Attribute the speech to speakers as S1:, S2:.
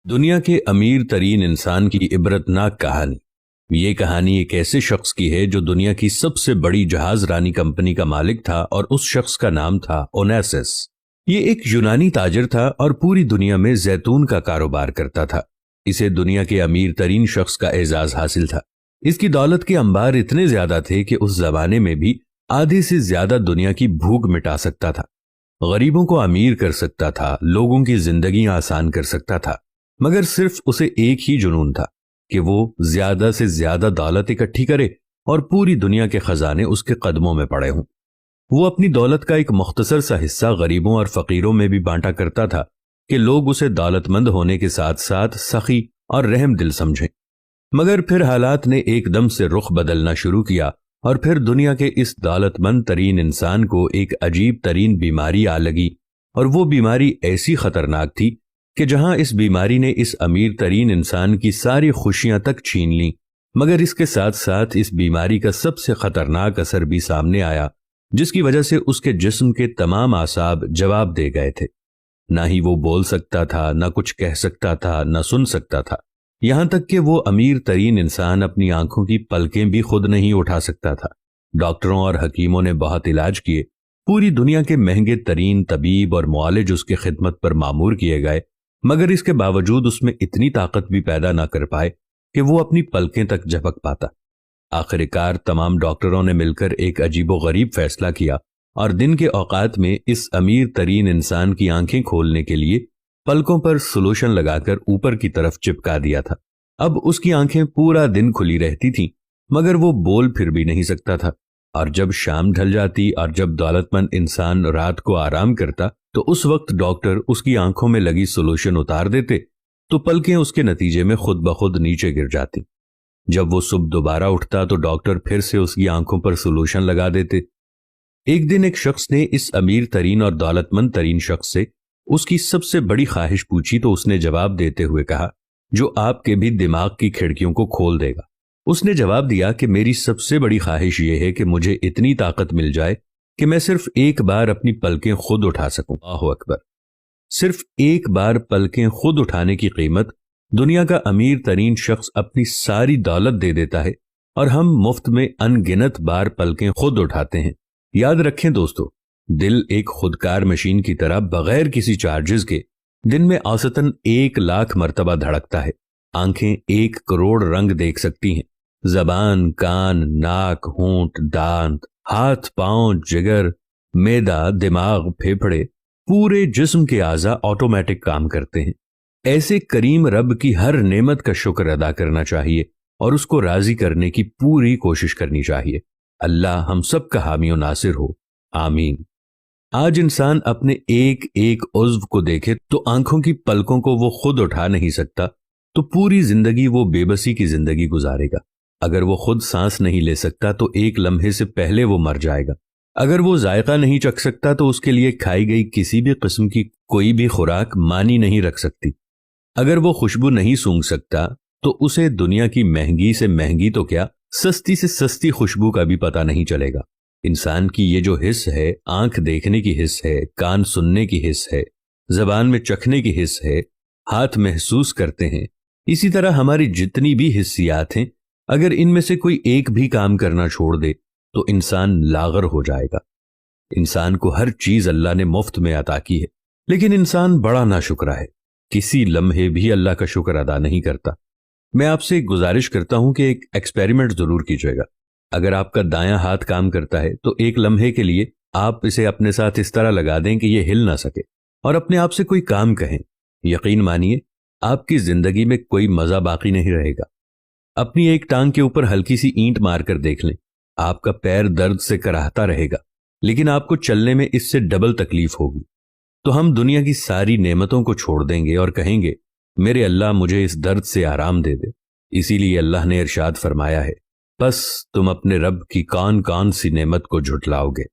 S1: دنیا کے امیر ترین انسان کی عبرتناک کہانی۔ یہ کہانی ایک ایسے شخص کی ہے جو دنیا کی سب سے بڑی جہاز رانی کمپنی کا مالک تھا اور اس شخص کا نام تھا اونیسس۔ یہ ایک یونانی تاجر تھا اور پوری دنیا میں زیتون کا کاروبار کرتا تھا۔ اسے دنیا کے امیر ترین شخص کا اعزاز حاصل تھا۔ اس کی دولت کے انبار اتنے زیادہ تھے کہ اس زمانے میں بھی آدھے سے زیادہ دنیا کی بھوک مٹا سکتا تھا، غریبوں کو امیر کر سکتا تھا، لوگوں کی زندگیاں آسان کر سکتا تھا، مگر صرف اسے ایک ہی جنون تھا کہ وہ زیادہ سے زیادہ دولت اکٹھی کرے اور پوری دنیا کے خزانے اس کے قدموں میں پڑے ہوں۔ وہ اپنی دولت کا ایک مختصر سا حصہ غریبوں اور فقیروں میں بھی بانٹا کرتا تھا کہ لوگ اسے دولت مند ہونے کے ساتھ ساتھ سخی اور رحم دل سمجھیں۔ مگر پھر حالات نے ایک دم سے رخ بدلنا شروع کیا اور پھر دنیا کے اس دولت مند ترین انسان کو ایک عجیب ترین بیماری آ لگی، اور وہ بیماری ایسی خطرناک تھی کہ جہاں اس بیماری نے اس امیر ترین انسان کی ساری خوشیاں تک چھین لیں، مگر اس کے ساتھ ساتھ اس بیماری کا سب سے خطرناک اثر بھی سامنے آیا، جس کی وجہ سے اس کے جسم کے تمام اعصاب جواب دے گئے تھے۔ نہ ہی وہ بول سکتا تھا، نہ کچھ کہہ سکتا تھا، نہ سن سکتا تھا، یہاں تک کہ وہ امیر ترین انسان اپنی آنکھوں کی پلکیں بھی خود نہیں اٹھا سکتا تھا۔ ڈاکٹروں اور حکیموں نے بہت علاج کیے، پوری دنیا کے مہنگے ترین طبیب اور معالج اس کی خدمت پر مامور کیے گئے، مگر اس کے باوجود اس میں اتنی طاقت بھی پیدا نہ کر پائے کہ وہ اپنی پلکیں تک جھپک پاتا۔ آخر کار تمام ڈاکٹروں نے مل کر ایک عجیب و غریب فیصلہ کیا اور دن کے اوقات میں اس امیر ترین انسان کی آنکھیں کھولنے کے لیے پلکوں پر سلوشن لگا کر اوپر کی طرف چپکا دیا تھا۔ اب اس کی آنکھیں پورا دن کھلی رہتی تھیں، مگر وہ بول پھر بھی نہیں سکتا تھا، اور جب شام ڈھل جاتی اور جب دولت مند انسان رات کو آرام کرتا تو اس وقت ڈاکٹر اس کی آنکھوں میں لگی سلوشن اتار دیتے تو پلکیں اس کے نتیجے میں خود بخود نیچے گر جاتی۔ جب وہ صبح دوبارہ اٹھتا تو ڈاکٹر پھر سے اس کی آنکھوں پر سلوشن لگا دیتے۔ ایک دن ایک شخص نے اس امیر ترین اور دولت مند ترین شخص سے اس کی سب سے بڑی خواہش پوچھی تو اس نے جواب دیتے ہوئے کہا، جو آپ کے بھی دماغ کی کھڑکیوں کو کھول دے گا۔ اس نے جواب دیا کہ میری سب سے بڑی خواہش یہ ہے کہ مجھے اتنی طاقت مل جائے کہ میں صرف ایک بار اپنی پلکیں خود اٹھا سکوں۔ اللہ اکبر! صرف ایک بار پلکیں خود اٹھانے کی قیمت دنیا کا امیر ترین شخص اپنی ساری دولت دے دیتا ہے، اور ہم مفت میں ان گنت بار پلکیں خود اٹھاتے ہیں۔ یاد رکھیں دوستو، دل ایک خودکار مشین کی طرح بغیر کسی چارجز کے دن میں اوسطاً 1,00,000 مرتبہ دھڑکتا ہے۔ آنکھیں 1 کروڑ رنگ دیکھ سکتی ہیں، زبان، کان، ناک، ہونٹ، دانت، ہاتھ، پاؤں، جگر، معدہ، دماغ، پھیپھڑے، پورے جسم کے اعضاء آٹومیٹک کام کرتے ہیں۔ ایسے کریم رب کی ہر نعمت کا شکر ادا کرنا چاہیے اور اس کو راضی کرنے کی پوری کوشش کرنی چاہیے۔ اللہ ہم سب کا حامی و ناصر ہو، آمین۔ آج انسان اپنے ایک ایک عضو کو دیکھے تو آنکھوں کی پلکوں کو وہ خود اٹھا نہیں سکتا، تو پوری زندگی وہ بے بسی کی زندگی گزارے گا۔ اگر وہ خود سانس نہیں لے سکتا تو ایک لمحے سے پہلے وہ مر جائے گا۔ اگر وہ ذائقہ نہیں چکھ سکتا تو اس کے لیے کھائی گئی کسی بھی قسم کی کوئی بھی خوراک معنی نہیں رکھ سکتی۔ اگر وہ خوشبو نہیں سونگھ سکتا تو اسے دنیا کی مہنگی سے مہنگی تو کیا، سستی سے سستی خوشبو کا بھی پتہ نہیں چلے گا۔ انسان کی یہ جو حس ہے، آنکھ دیکھنے کی حس ہے، کان سننے کی حس ہے، زبان میں چکھنے کی حس ہے، ہاتھ محسوس کرتے ہیں، اسی طرح ہماری جتنی بھی حسیات ہیں، اگر ان میں سے کوئی ایک بھی کام کرنا چھوڑ دے تو انسان لاغر ہو جائے گا۔ انسان کو ہر چیز اللہ نے مفت میں عطا کی ہے، لیکن انسان بڑا ناشکرا ہے، کسی لمحے بھی اللہ کا شکر ادا نہیں کرتا۔ میں آپ سے گزارش کرتا ہوں کہ ایک ایکسپیریمنٹ ضرور کیجیے گا۔ اگر آپ کا دایاں ہاتھ کام کرتا ہے تو ایک لمحے کے لیے آپ اسے اپنے ساتھ اس طرح لگا دیں کہ یہ ہل نہ سکے، اور اپنے آپ سے کوئی کام کہیں۔ یقین مانیے آپ کی زندگی میں کوئی مزہ باقی نہیں رہے گا۔ اپنی ایک ٹانگ کے اوپر ہلکی سی اینٹ مار کر دیکھ لیں، آپ کا پیر درد سے کراہتا رہے گا، لیکن آپ کو چلنے میں اس سے ڈبل تکلیف ہوگی۔ تو ہم دنیا کی ساری نعمتوں کو چھوڑ دیں گے اور کہیں گے، میرے اللہ مجھے اس درد سے آرام دے دے۔ اسی لیے اللہ نے ارشاد فرمایا ہے، بس تم اپنے رب کی کون کون سی نعمت کو جھٹلاؤ گے۔